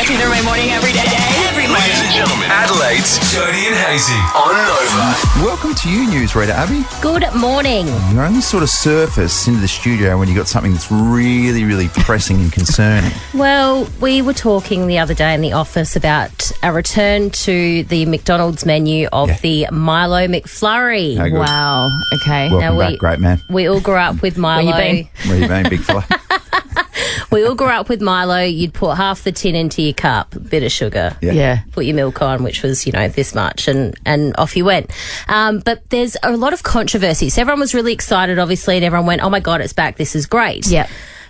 Catching them every morning, every day. Every morning. Ladies and gentlemen, Adelaide's Jody and Hayesy on Nova. Welcome to you, newsreader Abby. Good morning. You only sort of surface into the studio when you got something that's really, really pressing and concerning. Well, we were talking the other day in the office about a return to the McDonald's menu of the Milo McFlurry. How good. Wow. Okay. Welcome back, great man. We all grew up with Milo. Where you been, big fella? We all grew up with Milo. You'd put half the tin into your cup, bit of sugar. Yeah. Put your milk on, which was, this much, and off you went. But there's a lot of controversy. So everyone was really excited, obviously, and everyone went, oh, my God, it's back. This is great. Yeah.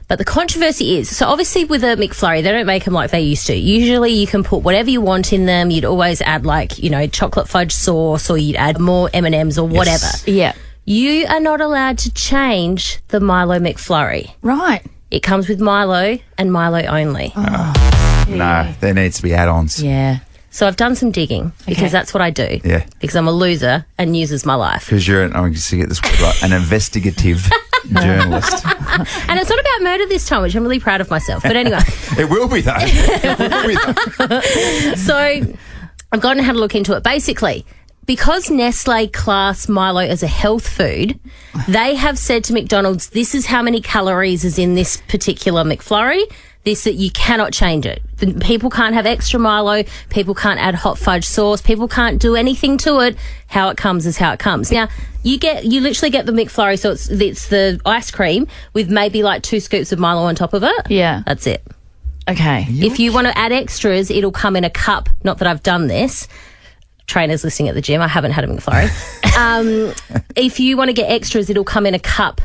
But the controversy is, so obviously with a McFlurry, they don't make them like they used to. Usually you can put whatever you want in them. You'd always add chocolate fudge sauce, or you'd add more M&Ms or whatever. Yes. Yeah. You are not allowed to change the Milo McFlurry. Right. It comes with Milo and Milo only. No, there needs to be add-ons. Yeah. So I've done some digging because that's what I do. Yeah. Because I'm a loser and uses my life. Because you're, I'm going to get this word right, an investigative journalist. And it's not about murder this time, which I'm really proud of myself. But anyway. It will be, though. It will be, though. So I've gone and had a look into it. Basically, because Nestle class Milo as a health food, they have said to McDonald's, this is how many calories is in this particular McFlurry. That you cannot change it. People can't have extra Milo. People can't add hot fudge sauce. People can't do anything to it. How it comes is how it comes. Now, you literally get the McFlurry, so it's the ice cream with maybe like 2 scoops of Milo on top of it. Yeah. That's it. Okay. If you want to add extras, it'll come in a cup. Not that I've done this. Trainers listening at the gym, I haven't had a McFlurry. If you want to get extras, it'll come in a cup.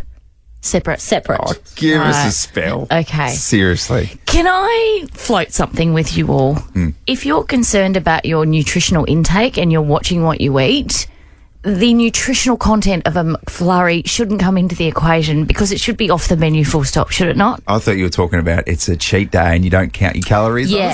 Separate. Oh, give us a spell. Okay. Seriously. Can I float something with you all? If you're concerned about your nutritional intake and you're watching what you eat, the nutritional content of a McFlurry shouldn't come into the equation because it should be off the menu full stop, should it not? I thought you were talking about it's a cheat day and you don't count your calories. Yeah.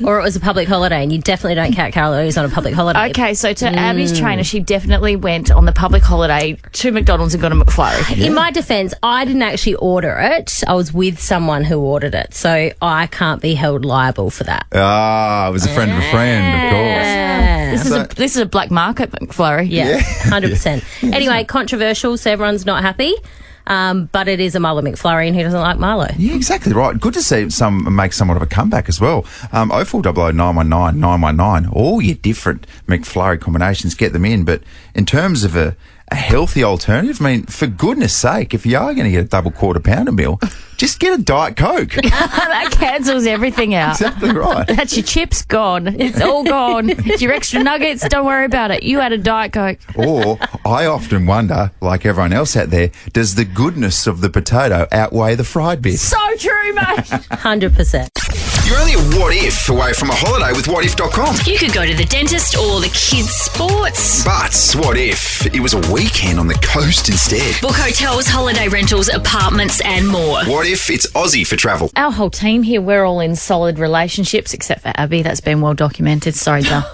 Or it was a public holiday, and you definitely don't count calories on a public holiday. Okay, so to Abby's trainer, she definitely went on the public holiday to McDonald's and got a McFlurry. In my defence, I didn't actually order it. I was with someone who ordered it, so I can't be held liable for that. Ah, it was a friend of a friend, of course. This is a black market McFlurry. Yeah, 100%. Anyway, controversial, so everyone's not happy. But it is a Milo McFlurry, and who doesn't like Milo? Yeah, exactly right. Good to see some make somewhat of a comeback as well. 0400 919 919, all your different McFlurry combinations, get them in. But in terms of a healthy alternative, I mean, for goodness sake, if you are going to get a double quarter pounder meal, just get a Diet Coke. That cancels everything out. Exactly right. That's your chips gone. It's all gone. It's your extra nuggets. Don't worry about it. You had a Diet Coke. Or I often wonder, like everyone else out there, does the goodness of the potato outweigh the fried bit? So true, mate. 100%. You're only a what if away from a holiday with whatif.com. You could go to the dentist or the kids' sports. But what if it was a weekend on the coast instead? Book hotels, holiday rentals, apartments, and more. What if it's Aussie for travel? Our whole team here, we're all in solid relationships, except for Abby. That's been well documented. Sorry, John.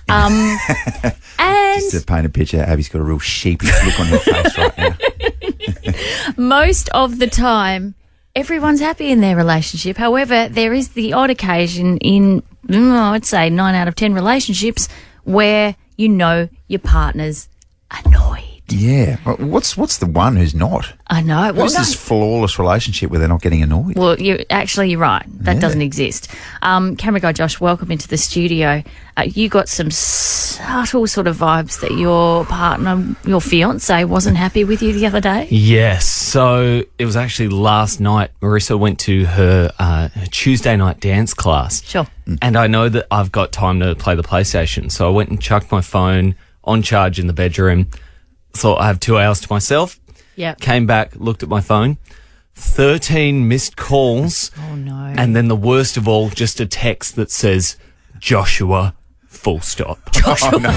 And Just to paint a picture, Abby's got a real sheepish look on her face right now. most of the time, everyone's happy in their relationship. However, there is the odd occasion in, I'd say 9 out of 10 relationships where your partner's annoyed. Yeah. What's the one who's not? I know. What's this flawless relationship where they're not getting annoyed? Well, you're right. That doesn't exist. Camera guy Josh, welcome into the studio. You got some subtle sort of vibes that your partner, your fiance, wasn't happy with you the other day. Yes. So it was actually last night. Marissa went to her Tuesday night dance class. Sure. And I know that I've got time to play the PlayStation. So I went and chucked my phone on charge in the bedroom. Thought I have 2 hours to myself. Yeah. Came back, looked at my phone. 13 missed calls. Oh, no. And then the worst of all, just a text that says, Joshua, full stop. Oh, no.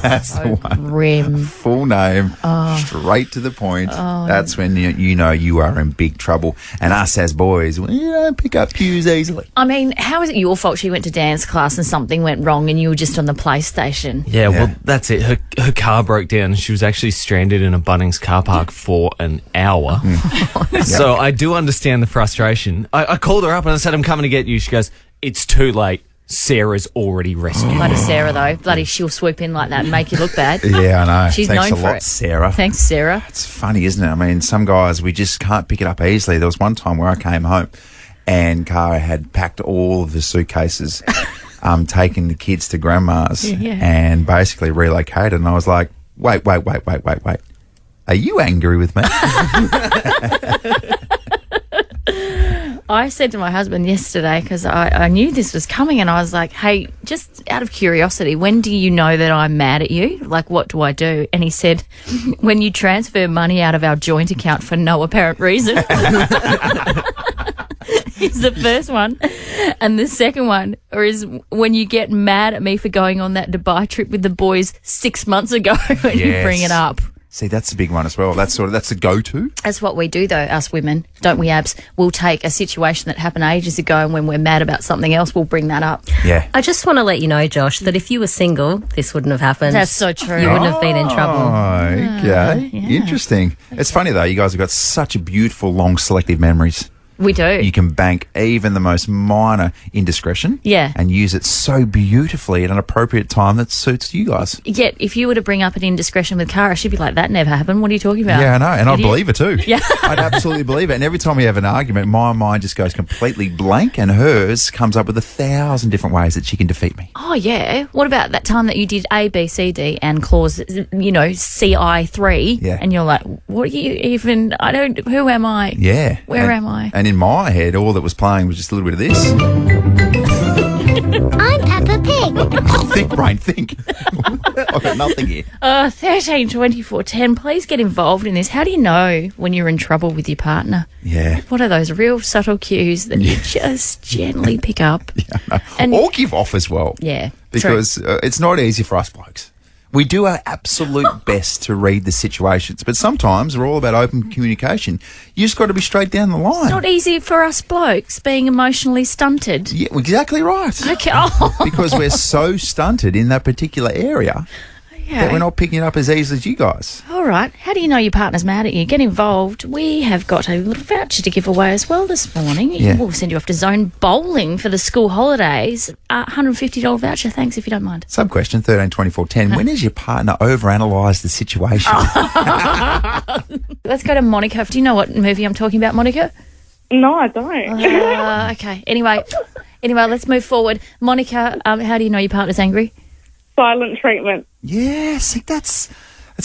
That's the one. Grim. Full name, straight to the point. That's when you know you are in big trouble. And us as boys, we don't pick up cues easily. I mean, how is it your fault she went to dance class and something went wrong and you were just on the PlayStation? Yeah, well, that's it. Her car broke down and she was actually stranded in a Bunnings car park for an hour. So I do understand the frustration. I called her up and I said, I'm coming to get you. She goes, it's too late. Sarah's already rescued. Bloody Sarah, though. Bloody she'll swoop in like that and make you look bad. Yeah, I know. She's Thanks known a for lot, it. Sarah. Thanks, Sarah. It's funny, isn't it? I mean, some guys, we just can't pick it up easily. There was one time where I came home and Cara had packed all of the suitcases, taking the kids to grandma's and basically relocated. And I was like, wait. Are you angry with me? I said to my husband yesterday, because I knew this was coming, and I was like, hey, just out of curiosity, when do you know that I'm mad at you? Like, what do I do? And he said, when you transfer money out of our joint account for no apparent reason. Is the first one. And the second one is when you get mad at me for going on that Dubai trip with the boys 6 months ago when you bring it up. See, that's the big one as well. That's the go-to. That's what we do, though, us women, don't we, Abs? We'll take a situation that happened ages ago, and when we're mad about something else, we'll bring that up. Yeah. I just want to let you know, Josh, that if you were single, this wouldn't have happened. That's so true. You wouldn't have been in trouble. Oh, okay. Interesting. It's funny, though. You guys have got such a beautiful, long, selective memories. We do. You can bank even the most minor indiscretion and use it so beautifully at an appropriate time that suits you guys. Yet, if you were to bring up an indiscretion with Cara, she'd be like, that never happened. What are you talking about? Yeah, I know. And I believe it too. Yeah. I'd absolutely believe it. And every time we have an argument, my mind just goes completely blank and hers comes up with 1,000 different ways that she can defeat me. Oh, yeah. What about that time that you did A, B, C, D and clause, CI3? Yeah. And you're like, what are you even, who am I? Yeah. Where am I? And in my head, all that was playing was just a little bit of this. I'm Peppa Pig. Think, brain, think. I've got nothing here. 13 24 10. Please get involved in this. How do you know when you're in trouble with your partner? Yeah. What are those real subtle cues that you just gently pick up? Or give off as well. Yeah. Because it's not easy for us blokes. We do our absolute best to read the situations, but sometimes we're all about open communication. You just got to be straight down the line. It's not easy for us blokes being emotionally stunted. Yeah, exactly right. Okay. Oh. Because we're so stunted in that particular area that we're not picking it up as easily as you guys. All right. How do you know your partner's mad at you? Get involved. We have got a little voucher to give away as well this morning. Yeah. We'll send you off to Zone Bowling for the school holidays. $150 voucher. Thanks if you don't mind. Sub question 13 24 10. When has your partner overanalyzed the situation? Let's go to Monica. Do you know what movie I'm talking about, Monica? No, I don't. Okay. Anyway, let's move forward. Monica, how do you know your partner's angry? Silent treatment. Yeah, see, that's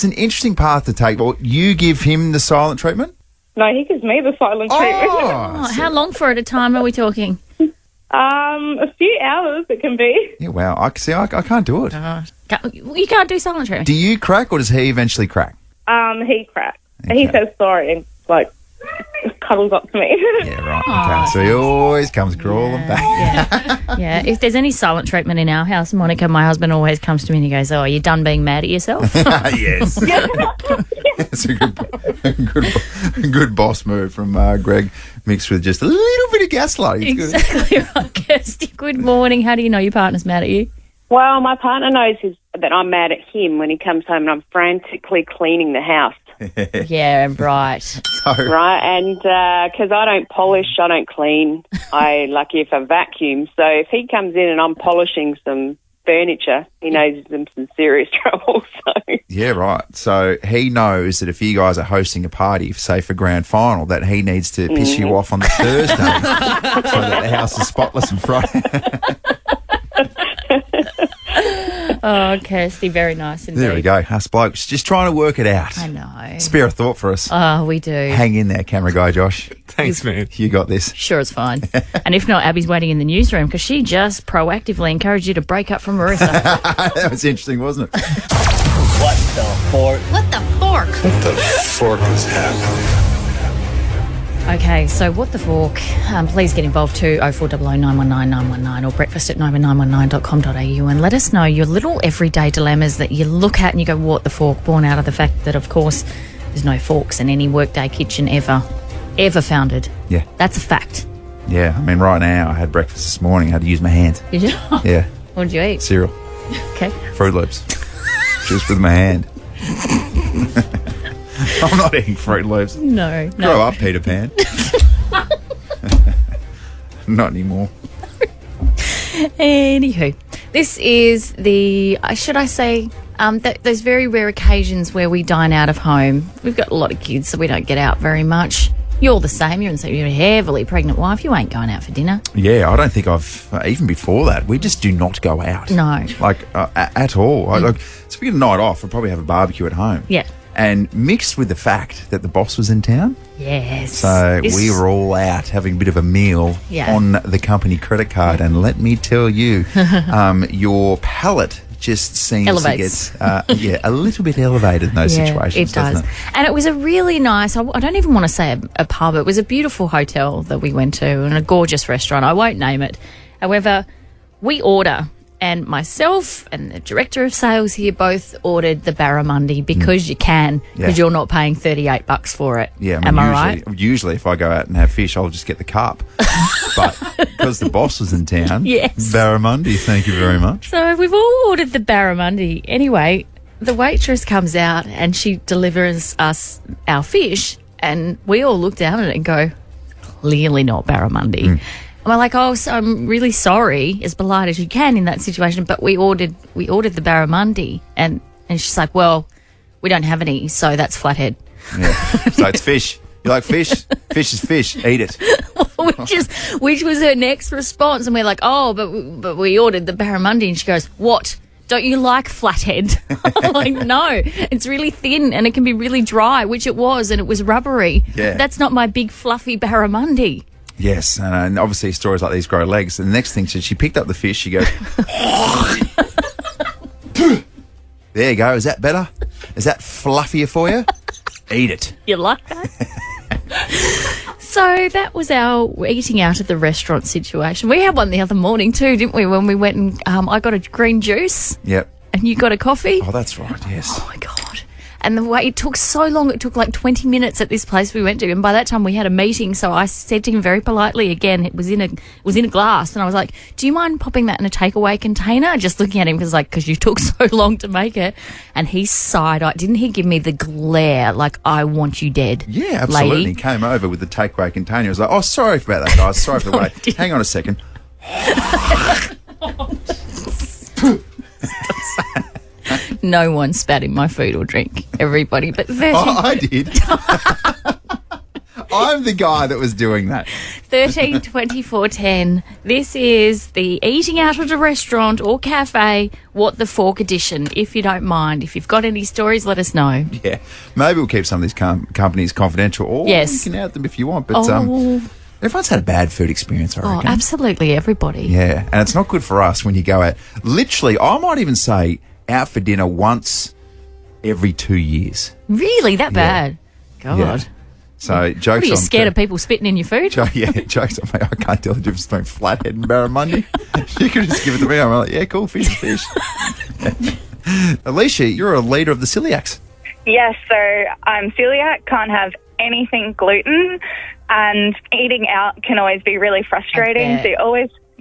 an interesting path to take. Well, you give him the silent treatment? No, he gives me the silent treatment. Oh, how long for at a time are we talking? A few hours it can be. Yeah, wow. I can't do it. You can't do silent treatment. Do you crack or does he eventually crack? He cracks. Okay. He says sorry and cuddles up to me. Yeah, right. Okay. So he always comes crawling back. Yeah. If there's any silent treatment in our house, Monica, my husband always comes to me and he goes, "Oh, are you done being mad at yourself?" Yes. It's a good boss move from Greg, mixed with just a little bit of gaslighting. It's good. Exactly right, Kirsty. Good morning. How do you know your partner's mad at you? Well, my partner knows that I'm mad at him when he comes home and I'm frantically cleaning the house. Yeah, right. Right, and because I don't polish, I don't clean. Lucky if I vacuum. So if he comes in and I'm polishing some furniture, he knows he's in some serious trouble. So. Yeah, right. So he knows that if you guys are hosting a party, say for grand final, that he needs to piss you off on the Thursday so that the house is spotless and Friday. Oh, Kirsty, very nice indeed. There we go. Us blokes just trying to work it out. I know. Spare a thought for us. Oh, we do. Hang in there, camera guy Josh. Thanks, man. You got this. Sure, it's fine. And if not, Abby's waiting in the newsroom because she just proactively encouraged you to break up from Marissa. That was interesting, wasn't it? What the fork? What the fork? What the fork is happening? Okay, so what the fork? Please get involved too. 0400 919 919 or breakfast@919.com.au and let us know your little everyday dilemmas that you look at and you go, what the fork? Born out of the fact that, of course, there's no forks in any workday kitchen ever founded. Yeah. That's a fact. Yeah, I mean, right now, I had breakfast this morning. I had to use my hands. Did you? Yeah. What did you eat? Cereal. Okay. Fruit Loops. Just with my hand. I'm not eating Fruit Loops. No. Grow up, Peter Pan. Not anymore. Anywho, this is the, should I say, those very rare occasions where we dine out of home. We've got a lot of kids, so we don't get out very much. You're the same. You're a heavily pregnant wife. You ain't going out for dinner. Yeah, I don't think I've, even before that, we just do not go out. No. Like, at all. Like, so we get a night off, we'll probably have a barbecue at home. Yeah. And mixed with the fact that the boss was in town. Yes. So we were all out having a bit of a meal on the company credit card. And let me tell you, your palate just seems to get a little bit elevated in those situations. It does. Doesn't it? And it was a really nice, I don't even want to say a pub, it was a beautiful hotel that we went to and a gorgeous restaurant. I won't name it. However, we order. And myself and the director of sales here both ordered the barramundi because you can, because you're not paying $38 for it. Yeah, Am I right? Usually, if I go out and have fish, I'll just get the cup. But because the boss was in town, barramundi, thank you very much. So we've all ordered the barramundi. Anyway, the waitress comes out and she delivers us our fish, and we all look down at it and go, clearly not barramundi. And we're like, oh, so I'm really sorry, as polite as you can in that situation, but we ordered the barramundi, and she's like, well, we don't have any, so that's flathead. Yeah, so it's fish. You like fish? Fish is fish. Eat it. which was her next response, and we're like, oh, but we ordered the barramundi, and she goes, what? Don't you like flathead? I'm like, no, it's really thin and it can be really dry, which it was, and it was rubbery. Yeah. That's not my big fluffy barramundi. Yes, and obviously stories like these grow legs. And the next thing, she picked up the fish, she goes, there you go, is that better? Is that fluffier for you? Eat it. You like that? So that was our eating out at the restaurant situation. We had one the other morning too, didn't we, when we went and I got a green juice. Yep. And you got a coffee. Oh, that's right, yes. Oh, my God. And the way it took so long, it took like 20 minutes at this place we went to. And by that time we had a meeting. So I said to him very politely, again, it was in a glass. And I was like, do you mind popping that in a takeaway container? Just looking at him because you took so long to make it. And he side-eyed. Didn't he give me the glare like, I want you dead? Yeah, absolutely. Lady? He came over with the takeaway container. He was like, oh, sorry about that, guys. Sorry for the wait. Hang on a second. No one spat in my food or drink. Everybody but 13. Oh, I did. I'm the guy that was doing that. 13 24 10. This is the eating out at a restaurant or cafe, what the fork edition, if you don't mind. If you've got any stories, let us know. Yeah. Maybe we'll keep some of these companies confidential, or you can out them if you want. But everyone's had a bad food experience, I reckon. Oh, absolutely, everybody. Yeah, and it's not good for us when you go out. Literally, I might even say out for dinner once every 2 years. Really? That bad? God. Yeah. So jokes on. What, are you scared of people spitting in your food? Jokes on me. I can't tell the difference between flathead and barramundi. You could just give it to me. I'm like, yeah, cool, fish. Alicia, you're a leader of the celiacs. Yes, so I'm celiac, can't have anything gluten, and eating out can always be really frustrating. So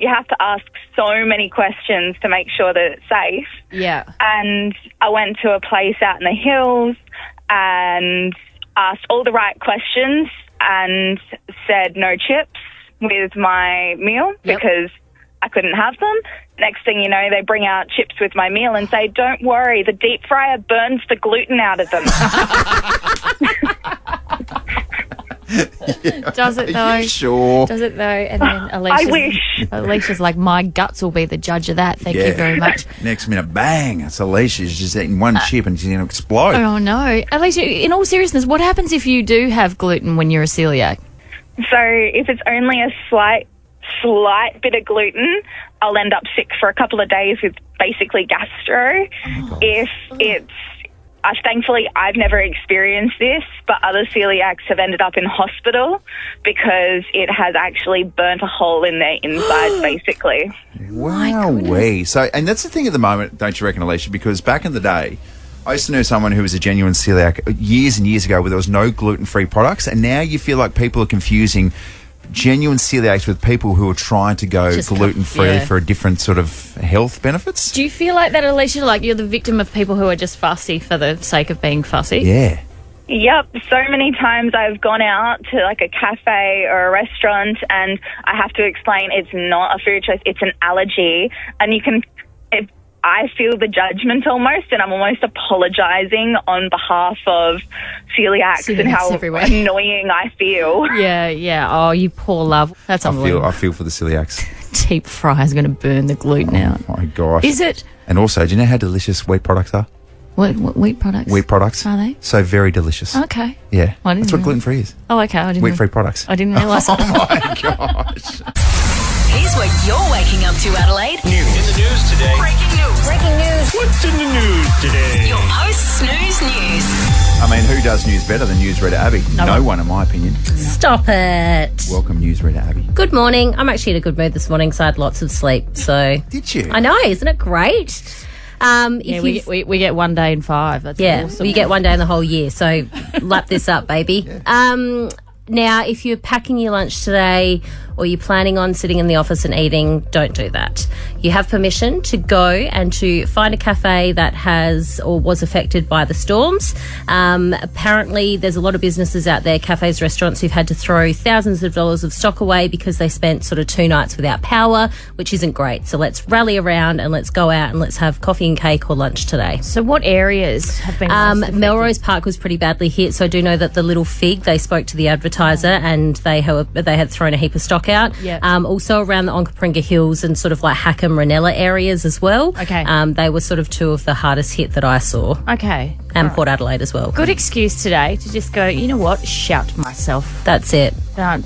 you have to ask so many questions to make sure that it's safe. Yeah. And I went to a place out in the hills and asked all the right questions and said no chips with my meal because I couldn't have them. Next thing you know, they bring out chips with my meal and say, don't worry, the deep fryer burns the gluten out of them. Does it though? Are you sure? Does it though? And then Alicia's like, my guts will be the judge of that. Thank you very much. Next minute, bang! It's Alicia's just eating one chip and she's going to explode. Oh no, Alicia! In all seriousness, what happens if you do have gluten when you're a celiac? So if it's only a slight bit of gluten, I'll end up sick for a couple of days with basically gastro. If it's Thankfully, I've never experienced this, but other celiacs have ended up in hospital because it has actually burnt a hole in their insides, basically. Wowee. So, and that's the thing at the moment, don't you reckon, Alicia? Because back in the day, I used to know someone who was a genuine celiac years and years ago where there was no gluten-free products, and now you feel like people are confusing genuine celiacs with people who are trying to go gluten-free for a different sort of health benefits. Do you feel like that, Alicia? Like you're the victim of people who are just fussy for the sake of being fussy? Yeah. Yep, so many times I've gone out to like a cafe or a restaurant and I have to explain it's not a food choice, it's an allergy. And I feel the judgment almost, and I'm almost apologising on behalf of celiacs and how annoying I feel. Yeah. Oh, you poor love. That's unbelievable. I feel for the celiacs. Deep fry is going to burn the gluten out. Oh, my gosh. Is it? And also, do you know how delicious wheat products are? What wheat products? Wheat products. Are they? So very delicious. Okay. Yeah. Well, that's what gluten-free is. Oh, okay. I didn't Wheat-free products. I didn't realise. Oh, my gosh. Here's what you're waking up to, Adelaide. In the news today. Breaking news. What's in the news today? Your post-snooze news. I mean, who does news better than newsreader Abby? No one, in my opinion. Stop it. Welcome, newsreader Abby. Good morning. I'm actually in a good mood this morning, so I had lots of sleep. So Did you? I know, isn't it great? We get 1 day in 5. That's awesome. You get 1 day in the whole year. So lap this up, baby. Now, if you're packing your lunch today or you're planning on sitting in the office and eating, don't do that. You have permission to go and to find a cafe that has or was affected by the storms. Apparently, there's a lot of businesses out there, cafes, restaurants, who've had to throw thousands of dollars of stock away because they spent sort of 2 nights without power, which isn't great. So let's rally around and let's go out and let's have coffee and cake or lunch today. So what areas have been Melrose Park was pretty badly hit, so I do know that the Little Fig, they spoke to the advertiser and they had thrown a heap of stock out. Yep. Also around the Onkaparinga Hills and sort of like Hackham, Ranella areas as well. Okay. They were sort of 2 of the hardest hit that I saw. Okay. And Port Adelaide as well. Good excuse today to just go, you know what, shout myself. That's it.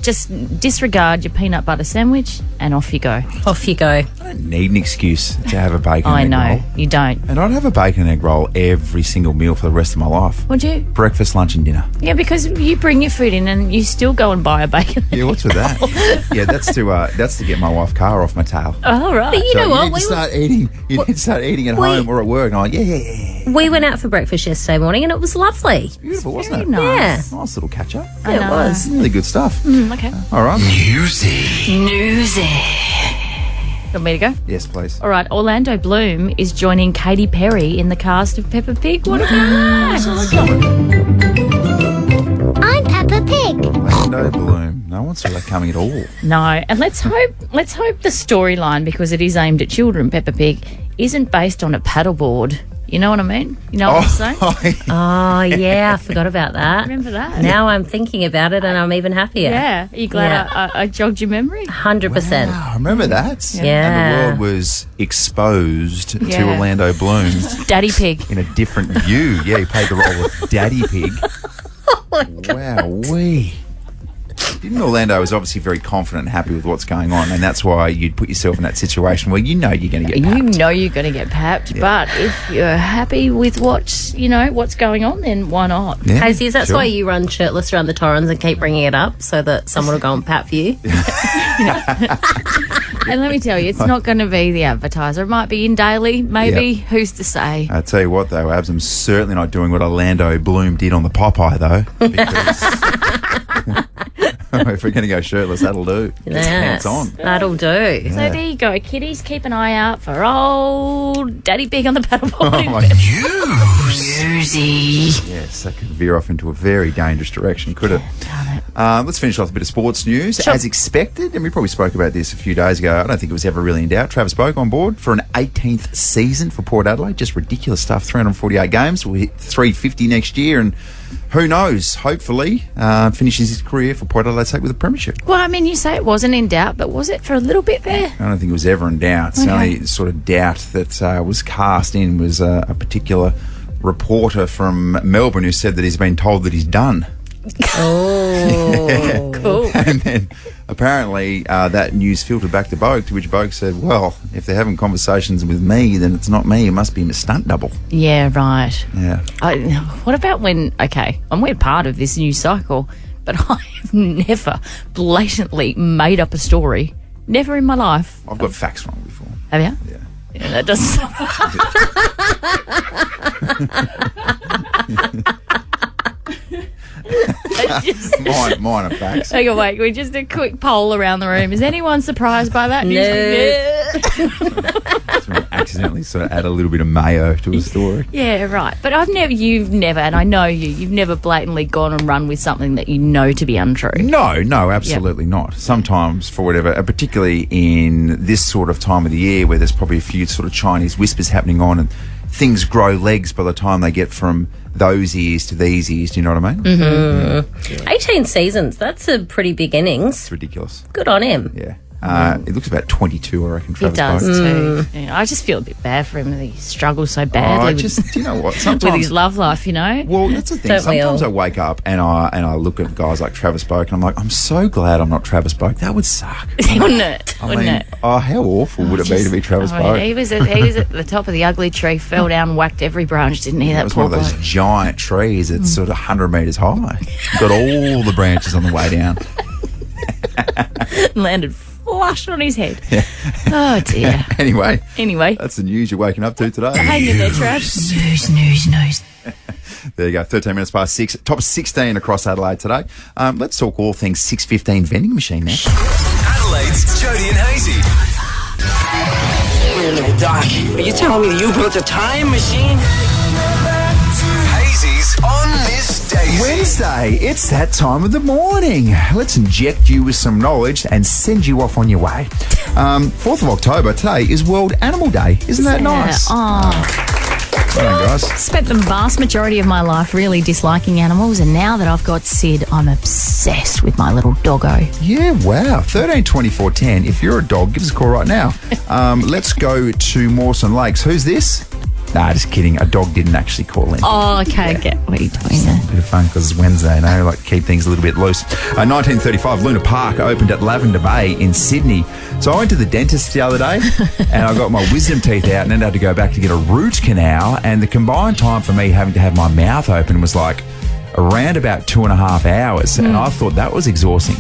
Just disregard your peanut butter sandwich and off you go. Off you go. I don't need an excuse to have a bacon I and egg roll. know, you don't. And I'd have a bacon and egg roll every single meal for the rest of my life. Would you? Breakfast, lunch and dinner. Yeah, because you bring your food in and you still go and buy a bacon. Yeah, what's with that? Yeah, that's to get my wife's car off my tail. Oh, right. But you know what? You need to start eating at home or at work. And I'm like, yeah. We went out for breakfast yesterday morning and it was lovely. Beautiful, wasn't it? Nice. Yeah. Nice little catch up. It was. Really good stuff. Okay. All right. Newsy. Newsy. You want me to go? Yes, please. All right. Orlando Bloom is joining Katy Perry in the cast of Peppa Pig. What about I'm Peppa Pig. Orlando Bloom. No one saw that coming at all. No, and let's hope the storyline, because it is aimed at children, Peppa Pig, isn't based on a paddleboard. You know what I mean? You know what I'm saying? Oh, yeah, I forgot about that. Remember that? Now I'm thinking about it and I'm even happier. Yeah. Are you glad I jogged your memory? 100%. Wow, I remember that. Yeah. And the world was exposed to Orlando Bloom Daddy Pig. in a different view. Yeah, he played the role of Daddy Pig. Wow-wee. Didn't Orlando was obviously very confident and happy with what's going on, and that's why you'd put yourself in that situation where you know you're going to get papped. You know you're going to get papped, but if you're happy with what's going on, then why not? Yeah, Hayesy, is that sure. why you run shirtless around the Torrens and keep bringing it up so that someone will go and pap you? And let me tell you, it's not going to be the advertiser. It might be in Daily, maybe. Yep. Who's to say? I tell you what, though, Abs, I'm certainly not doing what Orlando Bloom did on the Popeye, though. Because if we're going to go shirtless, that'll do. Just pants on. That'll do. So there you go, kiddies. Keep an eye out for old Daddy Pig on the paddleboard. Oh, my Newsy. Yes, that could veer off into a very dangerous direction, could it? Let's finish off with a bit of sports news. Sure. As expected, and we probably spoke about this a few days ago, I don't think it was ever really in doubt. Travis Boak on board for an 18th season for Port Adelaide. Just ridiculous stuff. 348 games. We'll hit 350 next year, and who knows, hopefully finishes his career for Port Adelaide State with a premiership. Well, I mean, you say it wasn't in doubt, but was it for a little bit there? I don't think it was ever in doubt. The only sort of doubt that was cast in was a particular reporter from Melbourne who said that he's been told that he's done. Oh, cool. And then apparently that news filtered back to Bogue, to which Bogue said, well, if they're having conversations with me, then it's not me. It must be my stunt double. Yeah, right. Yeah. What about when, and we're part of this news cycle, but I have never blatantly made up a story. Never in my life. I've got facts wrong before. Have you? Yeah. Yeah, that doesn't Mine are facts. Okay, wait, we just a quick poll around the room. Is anyone surprised by that? So I accidentally sort of add a little bit of mayo to a story. Yeah, right. But you've never, and I know you've never blatantly gone and run with something that you know to be untrue. No, absolutely not. Sometimes, for whatever, particularly in this sort of time of the year where there's probably a few sort of Chinese whispers happening on and things grow legs by the time they get from those ears to these ears, do you know what I mean? Mm-hmm. 18 seasons, that's a pretty big innings. It's ridiculous. Good on him. Yeah. It looks about 22, I reckon, Travis He does Bogue. too. Yeah, I just feel a bit bad for him that he struggles so badly Do you know what? Sometimes with his love life, you know? Well, that's the thing. Don't we Sometimes all? I wake up and I look at guys like Travis Bogue and I'm like, I'm so glad I'm not Travis Bogue. That would suck. Wouldn't it? Wouldn't it? Oh, how awful would it be to be Travis Bogue? He was at the top of the ugly tree, fell down, and whacked every branch, didn't he? It That was poor one of those bloke. giant trees that's sort of 100 metres high. Got all the branches on the way down. Landed flush on his head. Oh dear. Anyway, That's the news you're waking up to today. hang in there, Trav. Snooze. There you go, 13 minutes past 6. Top 16 across Adelaide today. Let's talk all things 6:15 vending machine now. Adelaide's Jody and Hayesy. Wait a minute, Doc. Are you telling me you built a time machine? Hayesy on this Daysey. Wednesday, it's that time of the morning. Let's inject you with some knowledge and send you off on your way. 4th of October, today is World Animal Day. Isn't that nice? Well done, guys. Spent the vast majority of my life really disliking animals, and now that I've got Sid, I'm obsessed with my little doggo. Yeah, wow. 13 24 10. If you're a dog, give us a call right now. Let's go to Mawson Lakes. Who's this? Nah, just kidding. A dog didn't actually call in. Oh, okay. Get what are you doing there? Bit of fun because it's Wednesday, and I like to keep things a little bit loose. 1935, Luna Park opened at Lavender Bay in Sydney. So I went to the dentist the other day, and I got my wisdom teeth out and then had to go back to get a root canal. And the combined time for me having to have my mouth open was like around about 2.5 hours. And I thought that was exhausting.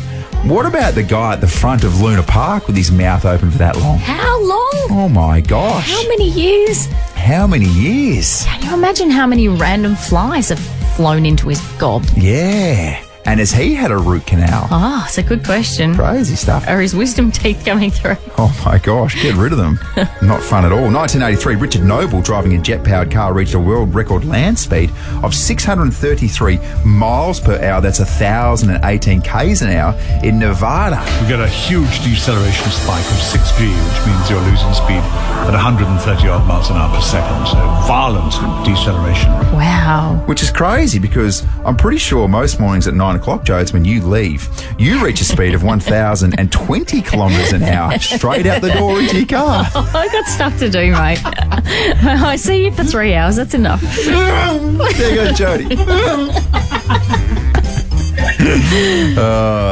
What about the guy at the front of Luna Park with his mouth open for that long? How long? Oh my gosh. How many years? How many years? Can you imagine how many random flies have flown into his gob? Yeah. And has he had a root canal? Ah, it's a good question. Crazy stuff. Are his wisdom teeth coming through? Oh my gosh, get rid of them. Not fun at all. 1983, Richard Noble driving a jet-powered car reached a world record land speed of 633 miles per hour. That's 1,018 k's an hour in Nevada. We get a huge deceleration spike of 6G, which means you're losing speed at 130 odd miles an hour per second. So violent deceleration. Wow. Which is crazy because I'm pretty sure most mornings at 9 o'clock, Joe, it's when you leave. You reach a speed of 1,020 kilometres an hour straight out the door into your car. I got stuff to do, mate. I see you for 3 hours. That's enough. There you go, Jody.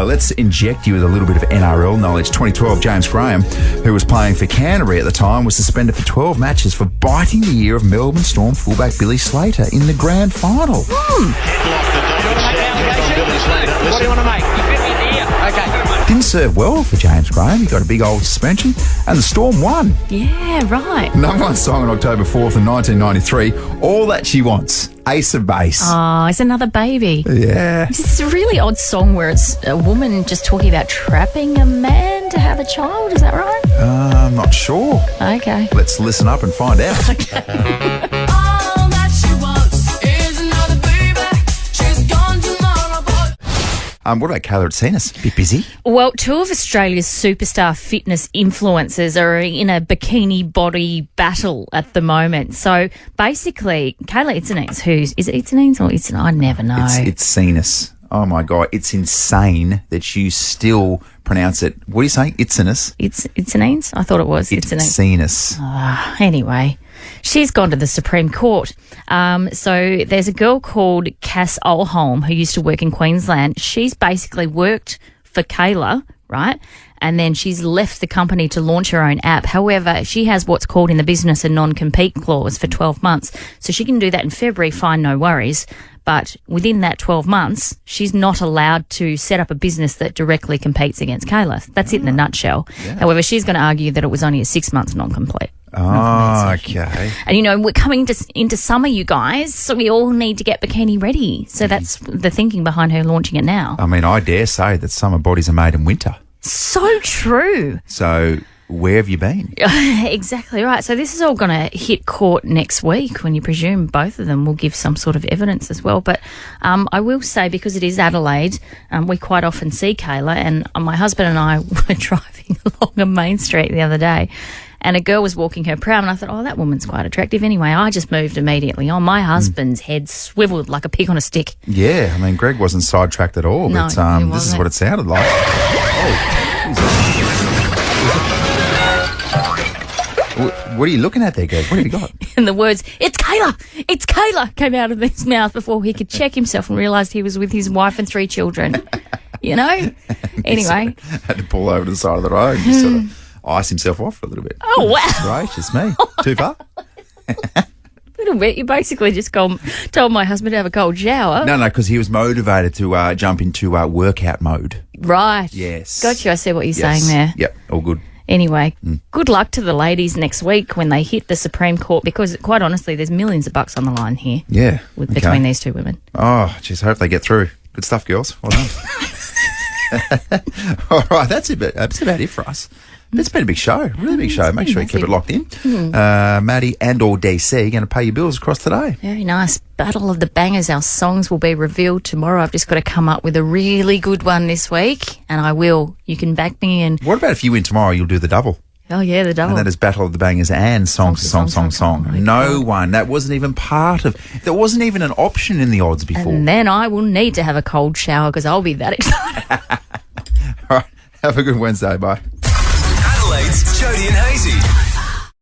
Let's inject you with a little bit of NRL knowledge. 2012, James Graham, who was playing for Canterbury at the time, was suspended for 12 matches for biting the ear of Melbourne Storm fullback Billy Slater in the grand final. What do you want to make? You bit me in the ear. Okay. Didn't serve well for James Graham. He got a big old suspension, and the Storm won. Yeah, right. Number one song on October 4th in 1993, All That She Wants, Ace of Base. Oh, it's another baby. Yeah. It's a really odd song where it's a woman just talking about trapping a man to have a child. Is that right? I'm not sure. Okay. Let's listen up and find out. What about Kayla at Cenas? Bit busy? Well, two of Australia's superstar fitness influencers are in a bikini body battle at the moment. So basically, Kayla Itzenese, is it Itzenese or Itzenese? I never know. It's Cenas. Oh my God, it's insane that you still pronounce it. What are you saying? Itzenese? Itzenese? I thought it was Itzenese. Cenas. Anyway, She's gone to the Supreme Court. So there's a girl called Cass Olholm who used to work in Queensland. She's basically worked for Kayla, right? And then she's left the company to launch her own app. However, she has what's called in the business a non-compete clause for 12 months. So she can do that in February, fine, no worries. But within that 12 months, she's not allowed to set up a business that directly competes against Kayla. That's it in a nutshell. Yeah. However, she's going to argue that it was only a 6 months non-complete. Oh, okay. And, you know, we're coming into summer, you guys, so we all need to get bikini ready. So that's the thinking behind her launching it now. I mean, I dare say that summer bodies are made in winter. So true. So where have you been? Exactly right. So this is all going to hit court next week when you presume both of them will give some sort of evidence as well. But I will say, because it is Adelaide, we quite often see Kayla, and my husband and I were driving along a main street the other day, and a girl was walking her pram, and I thought, oh, that woman's quite attractive. Anyway, I just moved immediately on. My husband's head swiveled like a pig on a stick. Yeah, I mean, Greg wasn't sidetracked at all, No, but he this is wasn't. what it sounded like. What are you looking at there, Greg? What have you got? And the words, "It's Kayla! It's Kayla!" came out of his mouth before he could check himself and realised he was with his wife and 3 children. You know? Anyway. Had to pull over to the side of the road and just sort of ice himself off for a little bit. Oh, wow. Gracious me. Too far? A little bit. You basically just told my husband to have a cold shower. No, because he was motivated to jump into workout mode. Right. Yes. Got you. I see what you're saying there. Yep, all good. Anyway, good luck to the ladies next week when they hit the Supreme Court, because quite honestly, there's millions of bucks on the line here. Yeah. Between these two women. Oh, jeez, hope they get through. Good stuff, girls. Well done. All right, that's about it for us. It's been a big show, really big show. Make sure you keep it locked in. Maddie and or Daysey are going to pay your bills across today. Very nice. Battle of the Bangers. Our songs will be revealed tomorrow. I've just got to come up with a really good one this week, and I will. You can back me in. What about if you win tomorrow, you'll do the double? Oh, yeah, the double. And that is Battle of the Bangers and Song. No one. That wasn't even there wasn't even an option in the odds before. And then I will need to have a cold shower because I'll be that excited. All right. Have a good Wednesday. Bye. Adelaide's Jody and Hayesy.